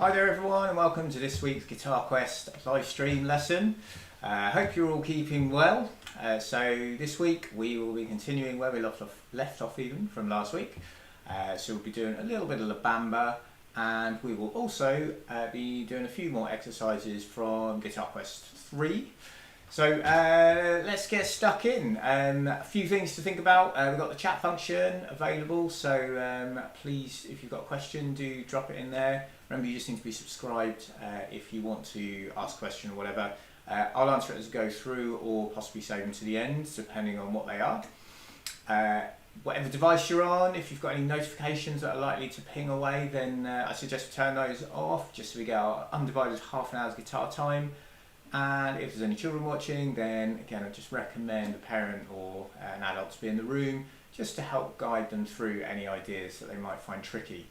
Hi there everyone and welcome to this week's GuitarQuest live stream lesson. Hope you're all keeping well. So this week we will be continuing where we left off even from last week. So we'll be doing a little bit of the Bamba, and we will also be doing a few more exercises from GuitarQuest 3. So let's get stuck in. A few things to think about. We've got the chat function available, so please, if you've got a question, do drop it in there. Remember, you just need to be subscribed if you want to ask a question or whatever. I'll answer it as I go through, or possibly save them to the end, depending on what they are. Whatever device you're on, if you've got any notifications that are likely to ping away, then I suggest turn those off, just so we get our undivided half an hour's guitar time. And if there's any children watching, then again I just recommend a parent or an adult to be in the room, just to help guide them through any ideas that they might find tricky.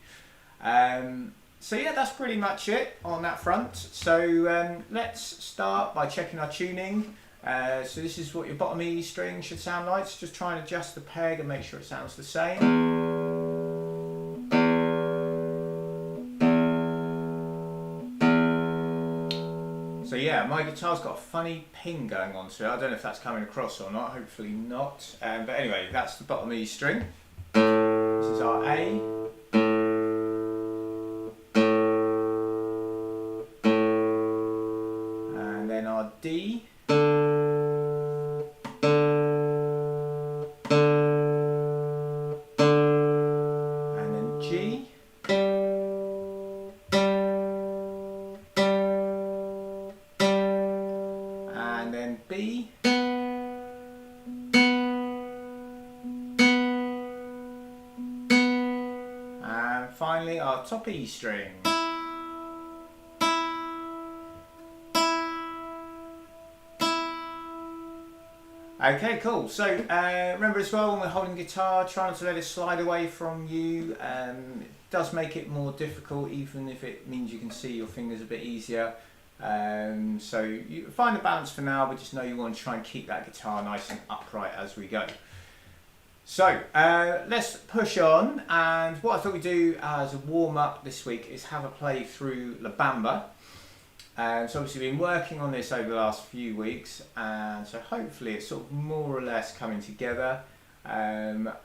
So yeah, that's pretty much it on that front. So let's start by checking our tuning. So this is what your bottom E string should sound like. So just try and adjust the peg and make sure it sounds the same. So yeah, my guitar's got a funny ping going on to it. I don't know if that's coming across or not, hopefully not. But anyway, that's the bottom E string. This is our A. And then our D. And then G. And then B, and finally our top E string. Okay, cool. So remember as well, when we're holding guitar, try not to let it slide away from you. It does make it more difficult, even if it means you can see your fingers a bit easier. So you find a balance for now, but just know you want to try and keep that guitar nice and upright as we go. So let's push on, and what I thought we'd do as a warm-up this week is have a play through La Bamba. So obviously we've been working on this over the last few weeks, and so hopefully it's sort of more or less coming together.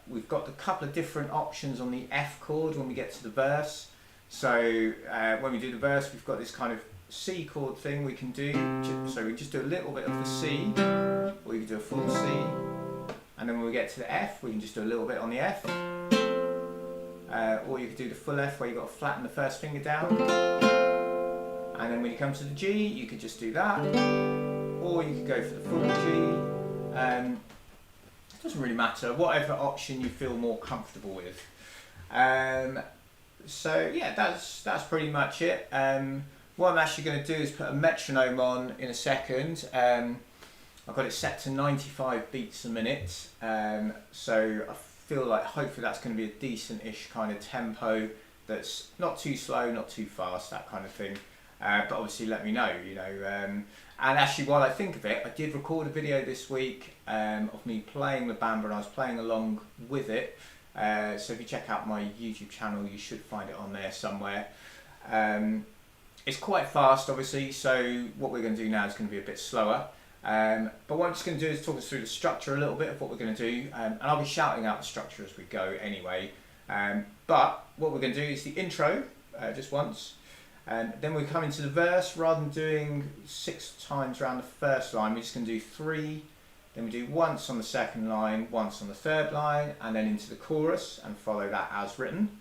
We've got a couple of different options on the F chord when we get to the verse. So when we do the verse, we've got this kind of C chord thing we can do. So we just do a little bit of the C, or you can do a full C, and then when we get to the F, we can just do a little bit on the F. Or you could do the full F, where you've got to flatten the first finger down. And then when you come to the G, you could just do that, or you could go for the full G. It doesn't really matter, whatever option you feel more comfortable with. So yeah, that's pretty much it. What I'm actually going to do is put a metronome on in a second. I've got it set to 95 beats a minute, so I feel like hopefully that's going to be a decent-ish kind of tempo that's not too slow, not too fast, that kind of thing. But obviously let me know, you know. And actually, while I think of it, I did record a video this week of me playing the Bamba, and I was playing along with it. So if you check out my YouTube channel, you should find it on there somewhere. It's quite fast, obviously, so what we're going to do now is going to be a bit slower. But what I'm just going to do is talk us through the structure a little bit of what we're going to do. And I'll be shouting out the structure as we go anyway. But what we're going to do is the intro, just once. Then we come into the verse. Rather than doing 6 times around the first line, we're just going to do 3. Then we do once on the second line, once on the third line, and then into the chorus and follow that as written.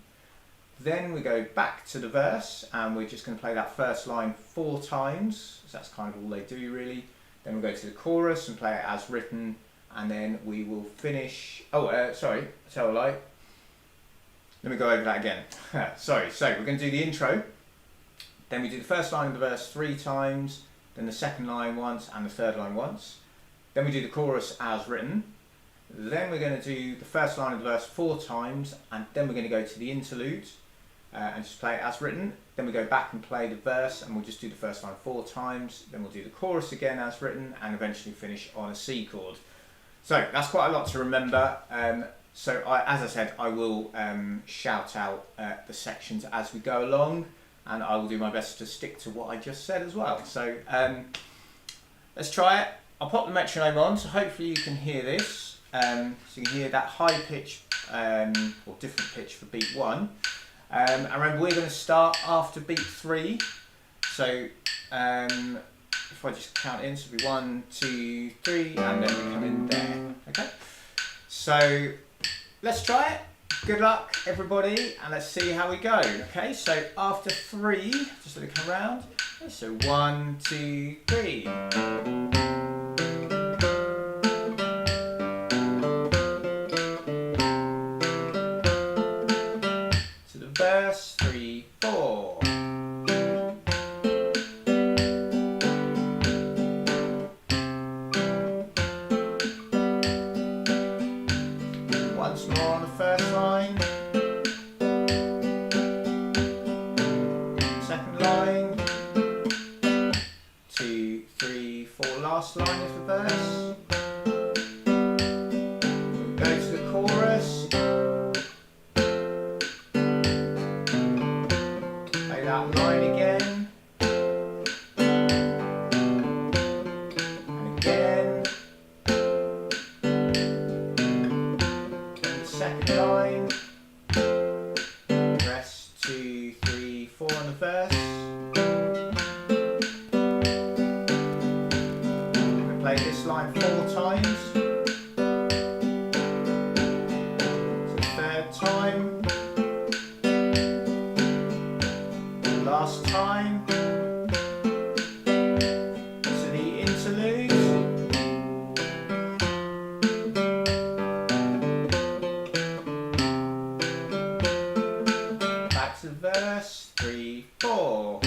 Then we go back to the verse, and we're just going to play that first line 4 times. So that's kind of all they do, really. Then we go to the chorus and play it as written, and then we will finish. Sorry, tell a lie. Let me go over that again. Sorry. So we're going to do the intro. Then we do the first line of the verse 3 times, then the second line once, and the third line once. Then we do the chorus as written. Then we're going to do the first line of the verse 4 times, and then we're going to go to the interlude and just play it as written. Then we go back and play the verse, and we'll just do the first line 4 times. Then we'll do the chorus again as written, and eventually finish on a C chord. So that's quite a lot to remember. So as I said, I will shout out the sections as we go along. and I will do my best to stick to what I just said as well. So let's try it. I'll pop the metronome on, so hopefully you can hear this. So you can hear that high pitch or different pitch for beat 1. And remember, we're going to start after beat 3. So if I just count in, so it'll be 1, 2, 3, and then we come in there. Okay. So let's try it. Good luck, everybody, and let's see how we go. Okay. So after 3, just let it come around. Okay, so 1, 2, 3. Verse 3, 4. Once more on the first line. Second line. 2, 3, 4. Last line of the verse. Go to the chorus. That line again, and again, and the second line, rest 2, 3, 4 on the verse. I'm going to play this line 4 times, so the third time. Last time, so the interlude, back to the verse, 3, 4,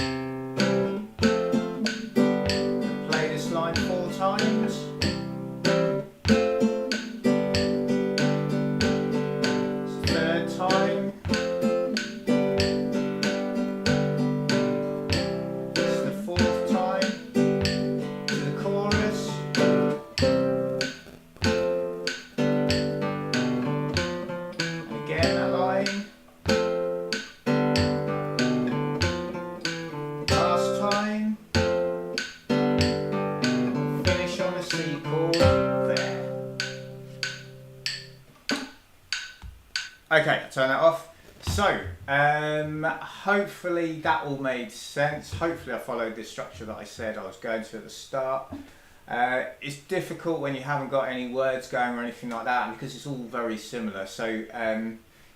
play this line 4 times, third time. Okay, turn that off. So, hopefully that all made sense. Hopefully I followed the structure that I said I was going to at the start. It's difficult when you haven't got any words going or anything like that, because it's all very similar. So,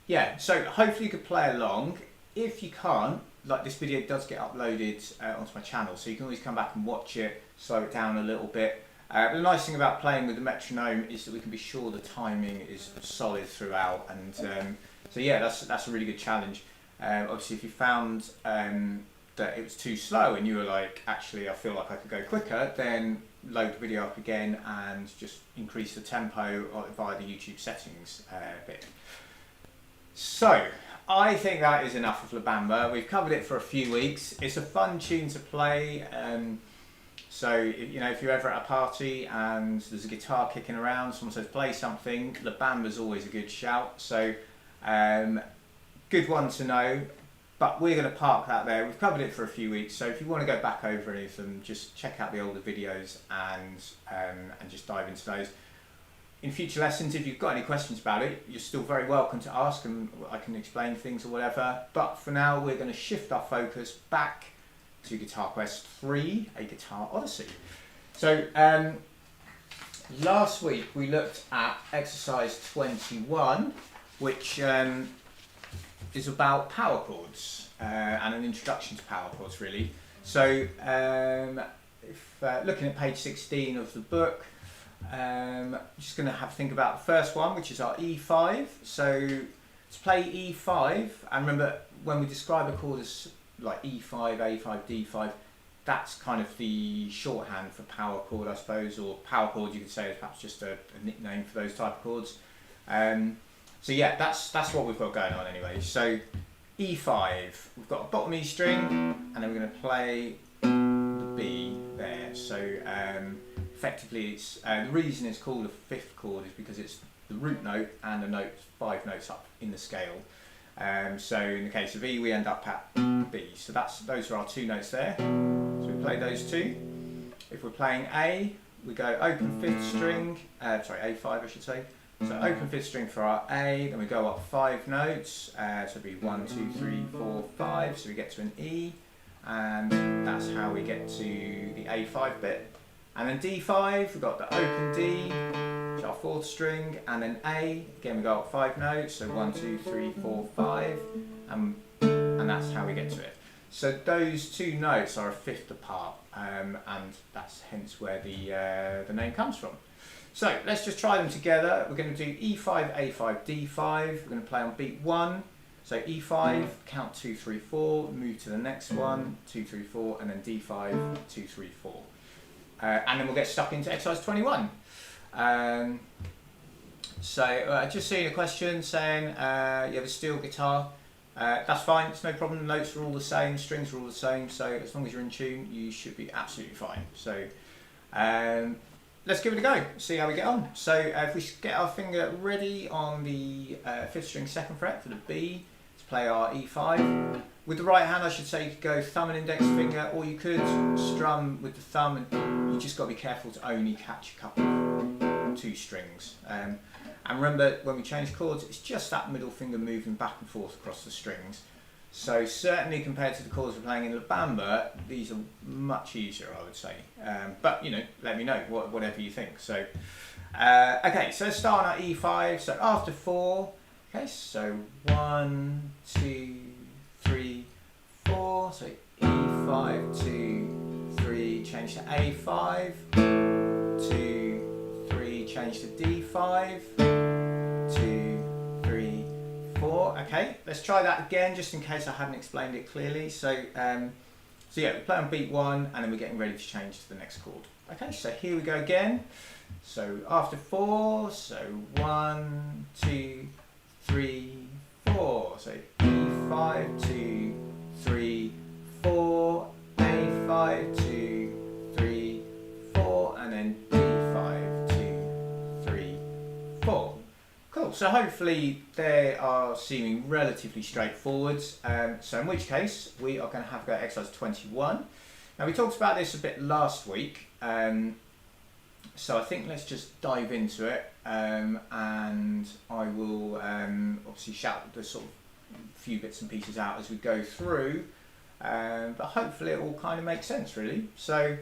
yeah, so hopefully you could play along. If you can't, like, this video does get uploaded onto my channel, so you can always come back and watch it, slow it down a little bit. But the nice thing about playing with the metronome is that we can be sure the timing is solid throughout, and so yeah, that's a really good challenge. Obviously, if you found that it was too slow and you were like, actually I feel like I could go quicker, then load the video up again and just increase the tempo via the YouTube settings bit. So I think that is enough of La Bamba. We've covered it for a few weeks. It's a fun tune to play. So, you know, if you're ever at a party and there's a guitar kicking around, someone says play something, La Bamba's always a good shout. So, good one to know. But we're going to park that there. We've covered it for a few weeks, so if you want to go back over any of them, just check out the older videos and just dive into those. In future lessons, if you've got any questions about it, you're still very welcome to ask, and I can explain things or whatever. But for now, we're going to shift our focus back to GuitarQuest 3, a Guitar Odyssey. So last week we looked at exercise 21, which is about power chords and an introduction to power chords, really. So if looking at page 16 of the book, I'm just going to have a think about the first one, which is our E5. So to play E5, and remember when we describe a chord as like E5, A5, D5, that's kind of the shorthand for power chord, I suppose, or power chord you could say is perhaps just a nickname for those type of chords. So yeah, that's what we've got going on anyway. So E5, we've got a bottom E string, and then we're going to play the B there. So effectively, it's the reason it's called a fifth chord is because it's the root note and a note 5 notes up in the scale. So in the case of E, we end up at B. So those are our two notes there. So we play those two. If we're playing A, we go open 5th string, sorry, A5 I should say. So open 5th string for our A, then we go up 5 notes, so it'll be 1, 2, 3, 4, 5, so we get to an E, and that's how we get to the A5 bit. And then D5, we've got the open D, which is our 4th string, and then A, again we go up 5 notes, so 1, 2, 3, 4, 5, and that's how we get to it. So those two notes are a 5th apart, and that's hence where the name comes from. So let's just try them together. We're going to do E5, A5, D5. We're going to play on beat 1. So E5, count 2, 3, 4, move to the next one, 2, 3, 4, and then D5, 2, 3, 4. And then we'll get stuck into exercise 21. So just seeing a question saying you have a steel guitar. That's fine, it's no problem, the notes are all the same, the strings are all the same, so as long as you're in tune, you should be absolutely fine. So let's give it a go, see how we get on. So if we get our finger ready on the 5th string 2nd fret for the B to play our E5. With the right hand I should say you could go thumb and index finger, or you could strum with the thumb, and you just got to be careful to only catch a couple of 2 strings. And remember, when we change chords, it's just that middle finger moving back and forth across the strings. So certainly compared to the chords we're playing in the Bamba, these are much easier, I would say. But you know, let me know whatever you think. So okay, so let's start on our E5. So after 4, okay, so 1, 2, 3, 4. So E5, 2, 3, change to A5, 2, 3, change to D5, 2, 3, 4. Okay, let's try that again just in case I hadn't explained it clearly. So yeah, we play on beat 1 and then we're getting ready to change to the next chord. Okay, so here we go again. So after 4, so 1, 2, 3, 4. So E5, 2, 3, 4, A5, 2, 3, 4, and then D5, 2, 3, 4. Cool, so hopefully they are seeming relatively straightforward. So in which case we are going to have to go to exercise 21. Now we talked about this a bit last week, so I think let's just dive into it, and I will obviously shout the sort of few bits and pieces out as we go through, but hopefully it all kind of makes sense really. So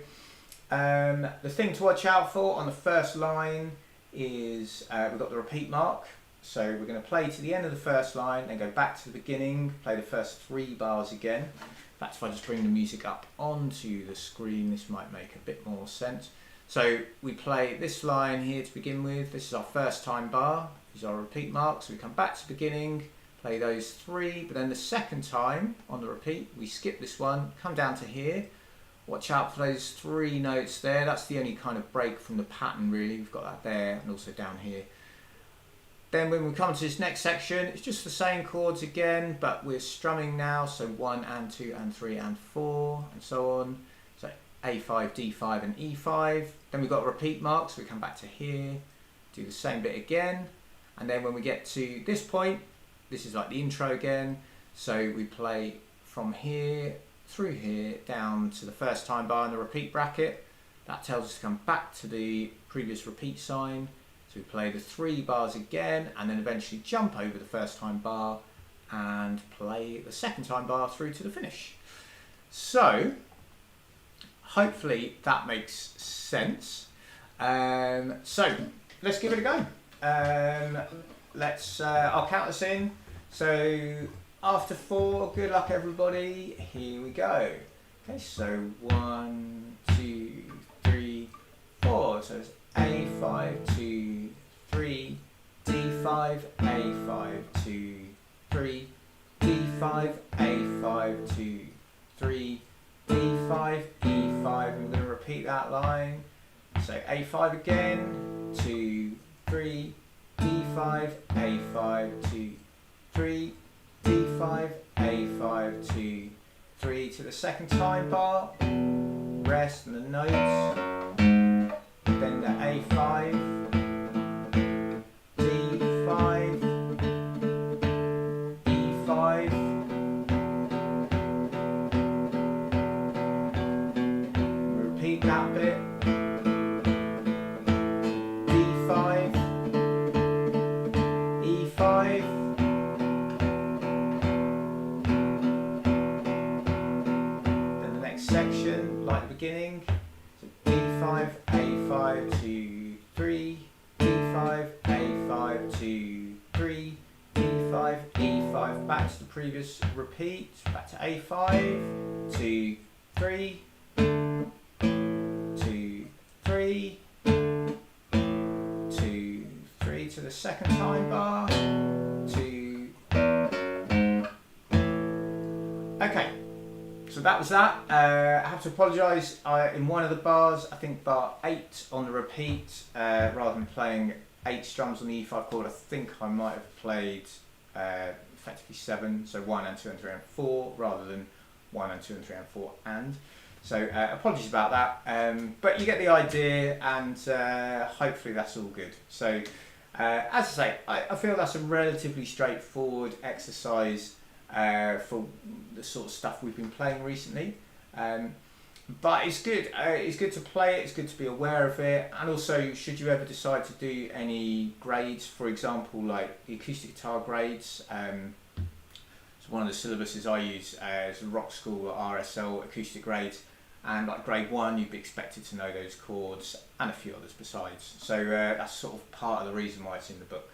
the thing to watch out for on the first line is we've got the repeat mark, so we're going to play to the end of the first line, then go back to the beginning, play the first 3 bars again. In fact, if I just bring the music up onto the screen, this might make a bit more sense. So we play this line here to begin with. This is our first time bar, these are our repeat marks. So we come back to the beginning, play those 3, but then the second time on the repeat we skip this one, come down to here. Watch out for those 3 notes there. That's the only kind of break from the pattern really. We've got that there and also down here. Then when we come to this next section, it's just the same chords again, but we're strumming now. So 1 and 2 and 3 and 4 and so on. So A5, D5 and E5. Then we've got repeat marks. So we come back to here, do the same bit again. And then when we get to this point, this is like the intro again. So we play from here through here down to the first time bar in the repeat bracket. That tells us to come back to the previous repeat sign. So we play the 3 bars again and then eventually jump over the first time bar and play the second time bar through to the finish. So hopefully that makes sense. So let's give it a go. I'll count us in. So after 4, good luck everybody, here we go. Okay, so 1, 2, 3, 4. So it's A5, 2, 3, D5, A5, 2, 3, D5, A5, 2, 3, D5, E5, and we're going to repeat that line. So A5 again, 2, 3, D5, A5, 2, 3, D5, A5, 2, 3 to the second time bar, rest and the notes, then the A5, D5, E5, that bit. D5, E5, then the next section, like the beginning, so D5, A5, 2, 3, D5, A5, 2, 3, D5, E5, back to the previous repeat, back to A5, 2, 3, 2, 3, 2, 3 to the second time bar, 2. Okay, so that was that. I have to apologise, in one of the bars, I think bar 8 on the repeat, rather than playing 8 strums on the E5 chord, I think I might have played effectively 7, so 1 and 2 and 3 and 4, rather than 1 and 2 and 3 and 4 and. So apologies about that, but you get the idea, and hopefully that's all good. So as I say, I feel that's a relatively straightforward exercise for the sort of stuff we've been playing recently. But it's good. It's good to play it. It's good to be aware of it. And also, should you ever decide to do any grades, for example, like the acoustic guitar grades. So one of the syllabuses I use is the Rock School RSL acoustic grades. And like grade 1, you'd be expected to know those chords and a few others besides. So that's sort of part of the reason why it's in the book.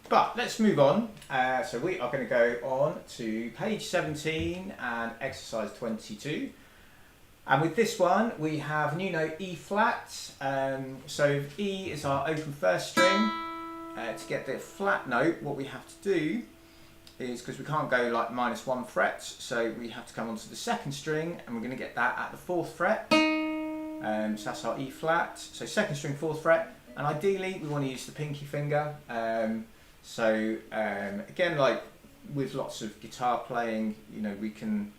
But let's move on. So we are going to go on to page 17 and exercise 22. And with this one, we have new note E flat. So E is our open first string. To get the flat note, what we have to do is, because we can't go like -1 fret, so we have to come onto the second string, and we're going to get that at the 4th fret. So that's our E flat. So second string, 4th fret, and ideally we want to use the pinky finger. Again, like with lots of guitar playing, you know, we can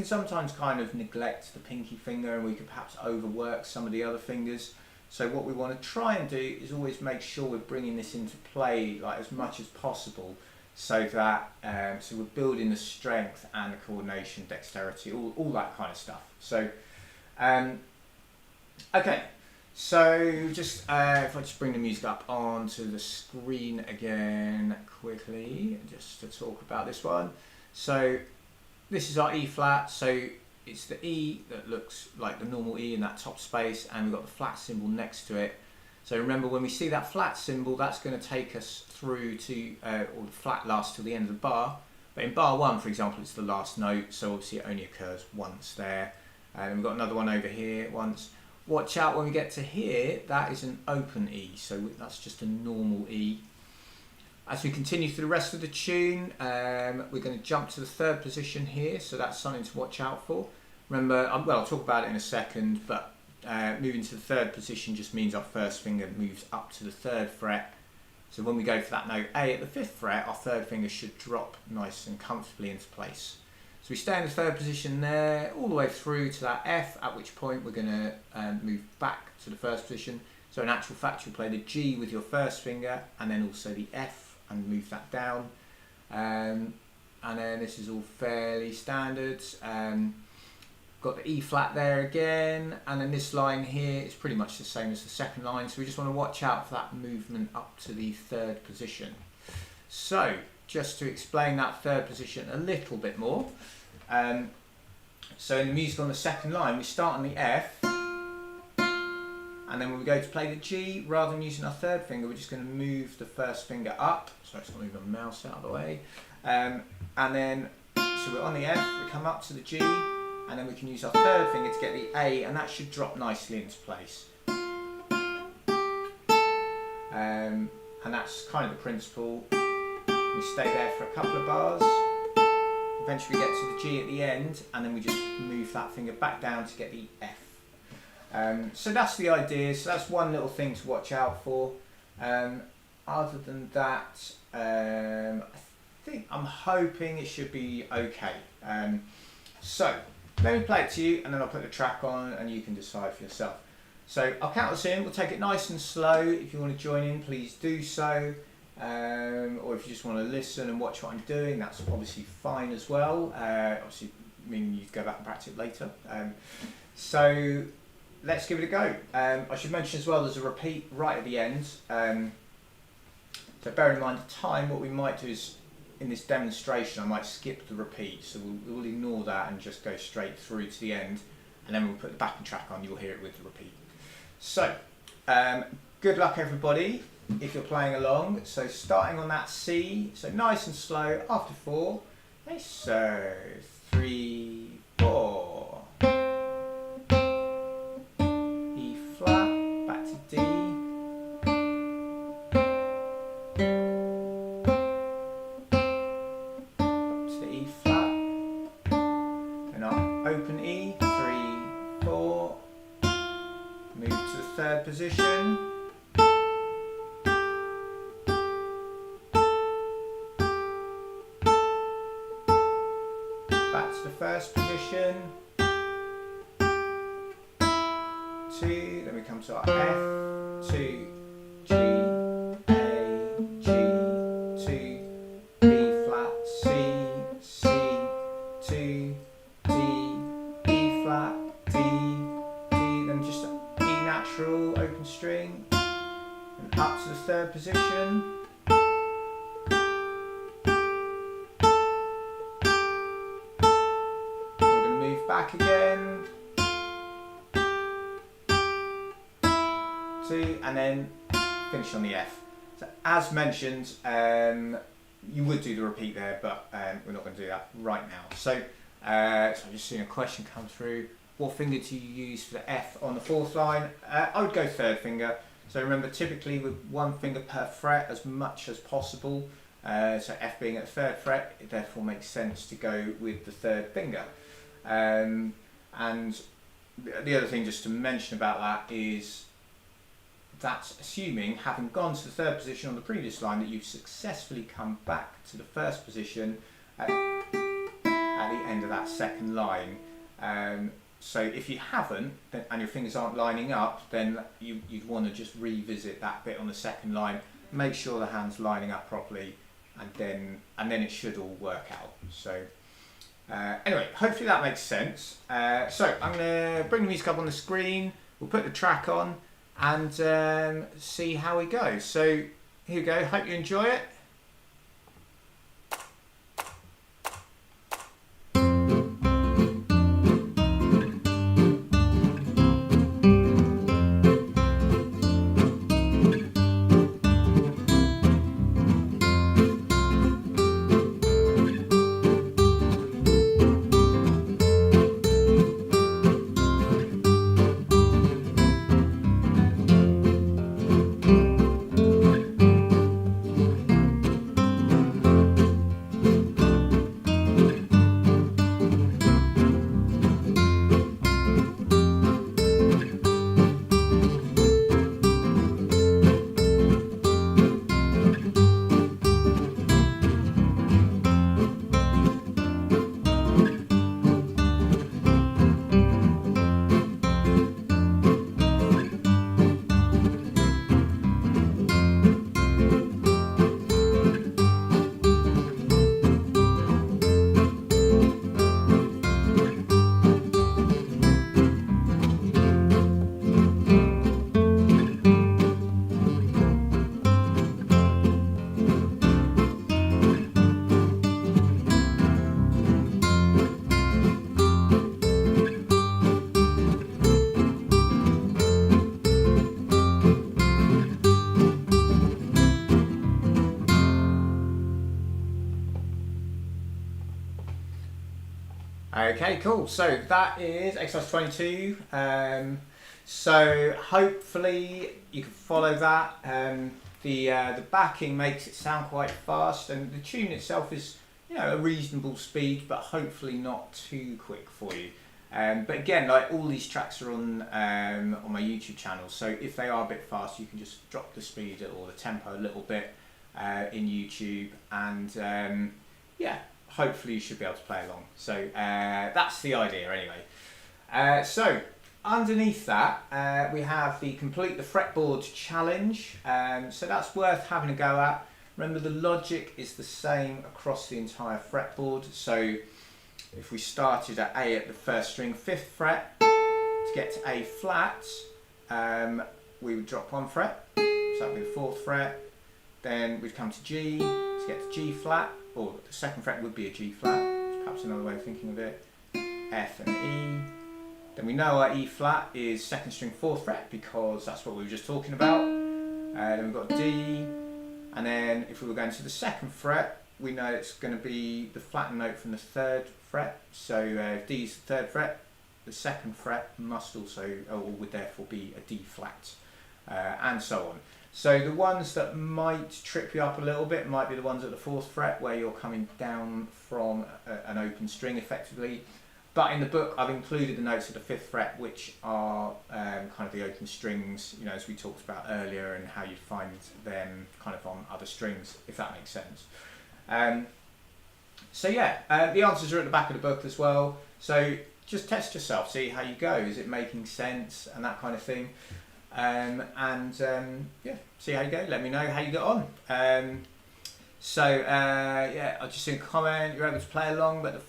sometimes kind of neglect the pinky finger, and we could perhaps overwork some of the other fingers. So what we want to try and do is always make sure we're bringing this into play like as much as possible, so that so we're building the strength and the coordination, dexterity, all that kind of stuff. So okay, so just if I just bring the music up onto the screen again quickly, just to talk about this one. So this is our E flat, so it's the E that looks like the normal E in that top space, and we've got the flat symbol next to it. So remember, when we see that flat symbol, that's going to take us through to, or the flat lasts till the end of the bar. But in bar 1, for example, it's the last note, so obviously it only occurs once there. And we've got another one over here once. Watch out when we get to here, that is an open E, so that's just a normal E. As we continue through the rest of the tune, we're going to jump to the 3rd position here, so that's something to watch out for. Remember, well, I'll talk about it in a second, but moving to the 3rd position just means our first finger moves up to the 3rd fret. So when we go for that note A at the 5th fret, our 3rd finger should drop nice and comfortably into place. So we stay in the 3rd position there, all the way through to that F, at which point we're going to move back to the 1st position. So in actual fact, you'll play the G with your first finger, and then also the F, and move that down. And then this is all fairly standard. Got the E flat there again, and then this line here is pretty much the same as the second line, so we just want to watch out for that movement up to the 3rd position. So just to explain that 3rd position a little bit more, so in the music on the second line, we start on the F, and then when we go to play the G, rather than using our 3rd finger, we're just going to move the first finger up. Sorry, it's not moving my mouse out of the way. And then, so we're on the F, we come up to the G, and then we can use our 3rd finger to get the A, and that should drop nicely into place. And that's kind of the principle. We stay there for a couple of bars. Eventually we get to the G at the end, and then we just move that finger back down to get the F. So that's the idea. So that's one little thing to watch out for. Other than that, I'm hoping it should be okay. So let me play it to you, and then I'll put the track on, and you can decide for yourself. So I'll count us in. We'll take it nice and slow. If you want to join in, please do so. Or if you just want to listen and watch what I'm doing, that's obviously fine as well. Obviously, meaning you go back and practice it later. So let's give it a go. I should mention as well, there's a repeat right at the end. So bear in mind the time. What we might do is, in this demonstration, I might skip the repeat. So we'll ignore that and just go straight through to the end. And then we'll put the backing track on, you'll hear it with the repeat. So, good luck everybody, if you're playing along. So starting on that C, so nice and slow, after 4. Okay, so 3, 4. E flat, back to D. Up to the E flat. And on open E, 3, 4. Move to the 3rd position. Back to the 1st position. 2, then we come to our F, 2, G, A, G, 2, B flat, C, C, 2, D, E flat, D, then just E natural, open string, and up to the 3rd position. We're going to move back again, 2, and then finish on the F. So as mentioned, you would do the repeat there, but we're not going to do that right now. So, I've just seen a question come through. What finger do you use for the F on the 4th line? I would go 3rd finger. So remember, typically with 1 finger per fret as much as possible. So F being at the 3rd fret, it therefore makes sense to go with the 3rd finger. And the other thing just to mention about that is that's assuming, having gone to the 3rd position on the previous line, that you've successfully come back to the 1st position at the end of that 2nd line. So if you haven't, and your fingers aren't lining up, then you'd want to just revisit that bit on the 2nd line, make sure the hand's lining up properly, and then it should all work out. So anyway, hopefully that makes sense. So I'm going to bring the music up on the screen, we'll put the track on, and see how we go. So here we go, hope you enjoy it. Okay, cool. So that is exercise 22. So hopefully you can follow that. The backing makes it sound quite fast, and the tune itself is, you know, a reasonable speed, but hopefully not too quick for you. But again, like, all these tracks are on my YouTube channel, so if they are a bit fast, you can just drop the speed or the tempo a little bit in YouTube, and yeah, hopefully you should be able to play along. So that's the idea anyway. So underneath that, we have the Complete the Fretboard challenge. So that's worth having a go at. Remember, the logic is the same across the entire fretboard. So if we started at A at the 1st string, 5th fret, to get to A flat, we would drop 1 fret, so that would be the 4th fret. Then we'd come to G to get to G flat, or the 2nd fret would be a G flat, perhaps another way of thinking of it. F and E. Then we know our E flat is 2nd string 4th fret because that's what we were just talking about. Then we've got D, and then if we were going to the 2nd fret, we know it's going to be the flattened note from the 3rd fret. So if D is the 3rd fret, the 2nd fret must also, or would therefore be a D flat, and so on. So the ones that might trip you up a little bit might be the ones at the 4th fret where you're coming down from an open string effectively. But in the book I've included the notes at the 5th fret, which are kind of the open strings, you know, as we talked about earlier, and how you find them kind of on other strings, if that makes sense. So yeah, the answers are at the back of the book as well. So just test yourself, see how you go. Is it making sense and that kind of thing? Yeah, see how you go. Let me know how you get on. Yeah, I'll just see a comment. You're able to play along, but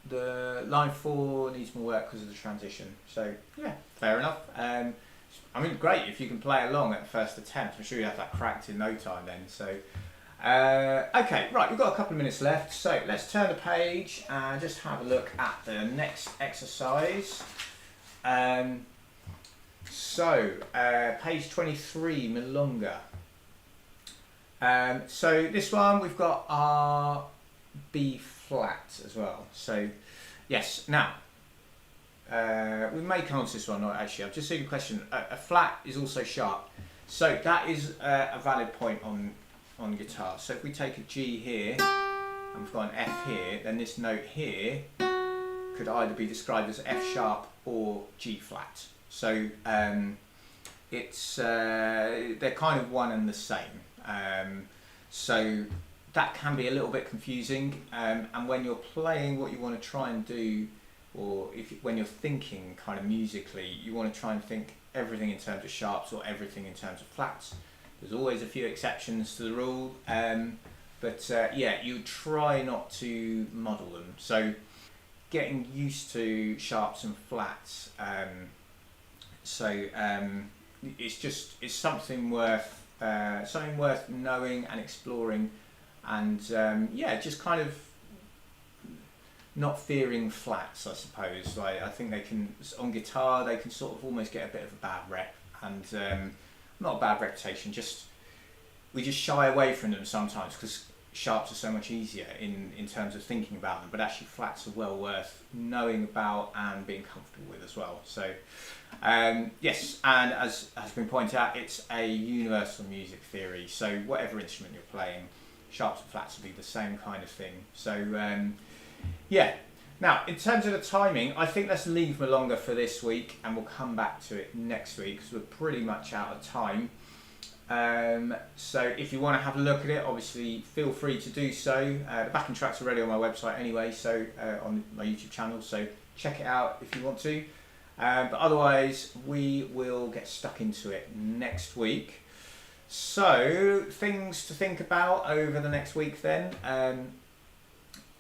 the line 4 needs more work because of the transition. So yeah, fair enough. I mean, great if you can play along at the first attempt. I'm sure you have that cracked in no time then. So okay, right, we've got a couple of minutes left. So let's turn the page and just have a look at the next exercise. Page 23, Milonga. So this one we've got our B flat as well. So yes, now we may come on to this one. Not actually, I've just seen a question. A flat is also sharp, so that is a valid point on guitar. So if we take a G here and we've got an F here, then this note here could either be described as F sharp or G flat. So they're kind of one and the same. So that can be a little bit confusing, and when you're playing, what you want to try and do, or when you're thinking kind of musically, you want to try and think everything in terms of sharps or everything in terms of flats. There's always a few exceptions to the rule, but yeah, you try not to muddle them. So getting used to sharps and flats, it's something worth knowing and exploring, and yeah, just kind of not fearing flats, I suppose. Like, I think they can, on guitar, they can sort of almost get a bit of a bad rep, and not a bad reputation, just we just shy away from them sometimes because sharps are so much easier in terms of thinking about them, but actually flats are well worth knowing about and being comfortable with as well. So yes, and as has been pointed out, it's a universal music theory, so whatever instrument you're playing, sharps and flats will be the same kind of thing. So yeah, now in terms of the timing, I think let's leave Milonga for this week and we'll come back to it next week because we're pretty much out of time. So if you want to have a look at it, obviously feel free to do so. The backing track's already on my website anyway, so on my YouTube channel, so check it out if you want to. But otherwise, we will get stuck into it next week. So things to think about over the next week then.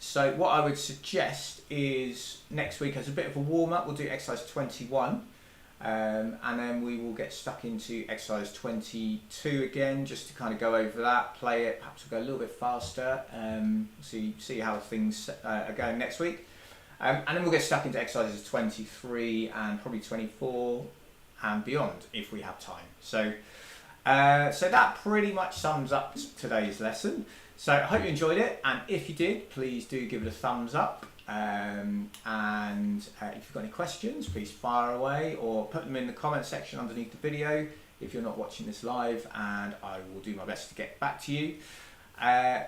So what I would suggest is next week as a bit of a warm-up, we'll do exercise 21. And then we will get stuck into exercise 22 again, just to kind of go over that, play it, perhaps we'll go a little bit faster, see how things are going next week. And then we'll get stuck into exercises 23 and probably 24 and beyond if we have time. So that pretty much sums up today's lesson. So I hope you enjoyed it, and if you did, please do give it a thumbs up. And if you've got any questions, please fire away or put them in the comment section underneath the video if you're not watching this live, and I will do my best to get back to you.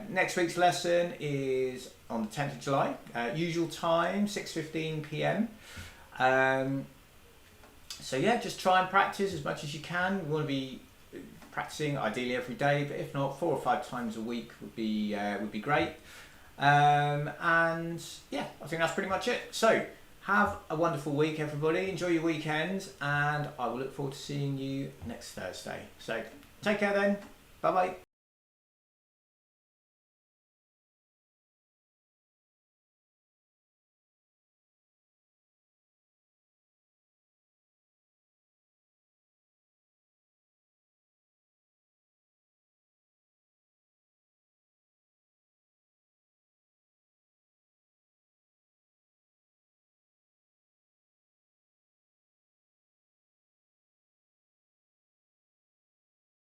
Next week's lesson is on the 10th of July, usual time, 6:15 p.m. So yeah, just try and practice as much as you can. We want to be practicing ideally every day, but if not, 4 or 5 times a week would be great. And yeah, I think that's pretty much it. So have a wonderful week, everybody. Enjoy your weekend, and I will look forward to seeing you next Thursday. So take care then. Bye bye.